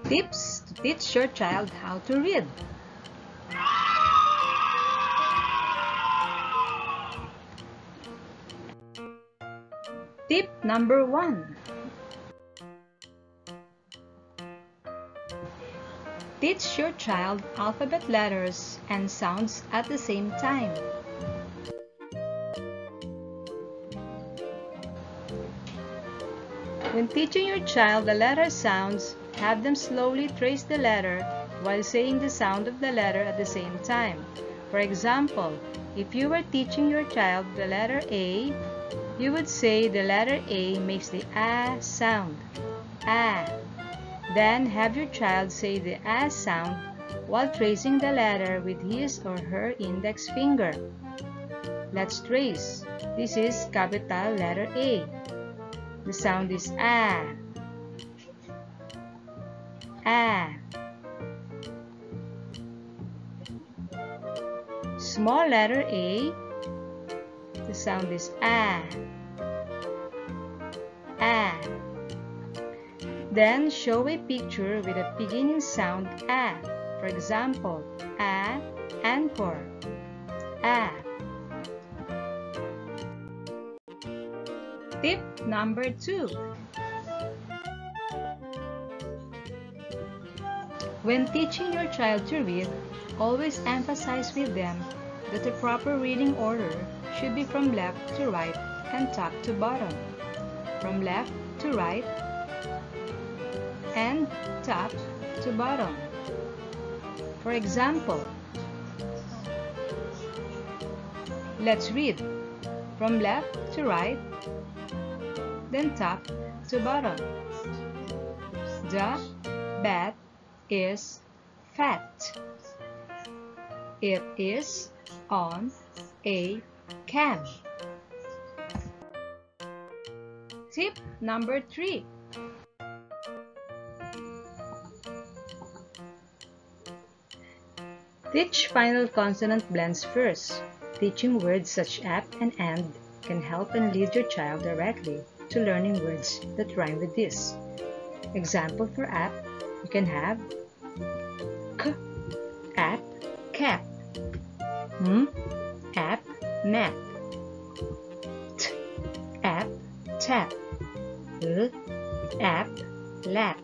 Tips to teach your child how to read. Tip number 1. Teach your child alphabet letters and sounds at the same time. When teaching your child the letter sounds, have them slowly trace the letter while saying the sound of the letter at the same time. For example, if you were teaching your child the letter A, you would say the letter A makes the A sound. A. Then have your child say the A sound while tracing the letter with his or her index finger. Let's trace. This is capital letter A. The sound is A. A. Small letter A. The sound is A. A. Then show a picture with a beginning sound A. For example, A, anchor. A. Tip number 2. When teaching your child to read, always emphasize with them that the proper reading order should be from left to right and top to bottom. From left to right and top to bottom. For example, let's read from left to right, then top to bottom. The bat is fat. It is on a can. Tip number 3. Teach final consonant blends first. Teaching words such as and can help and lead your child directly to learning words that rhyme with this. Example for app, you can have k, app, cap, app, map, t, app, tap, l, app, lap.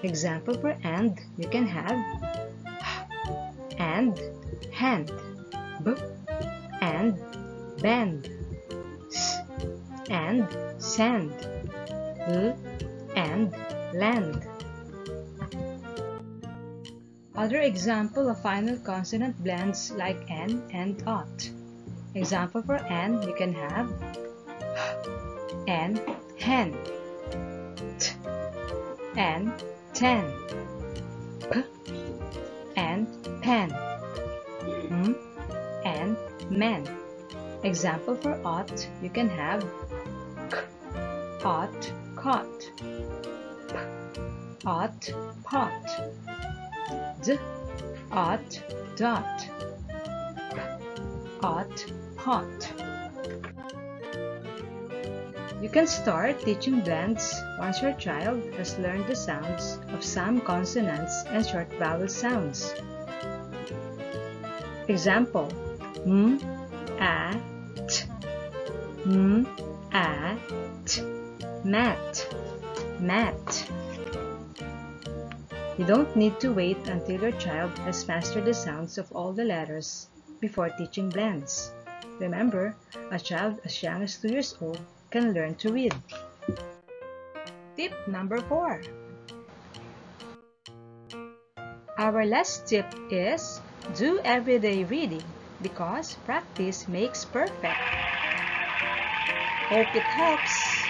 Example for and, you can have and, hand, b, and, band, s, and, sand, l, and, land. Other example of final consonant blends like N and ought. Example for N, you can have and, hen, t, and, ten, p, and, pen, and, men. Example for ought, you can have k, ought, caught, p, ought, pot, d, ought, dot, p, ought, pot. You can start teaching blends once your child has learned the sounds of some consonants and short vowel sounds. Example, a, t, a, t, mat, mat. You don't need to wait until your child has mastered the sounds of all the letters before teaching blends. Remember, a child as young as 2 years old can learn to read. Tip number 4. Our last tip is do everyday reading because practice makes perfect. Hope it helps.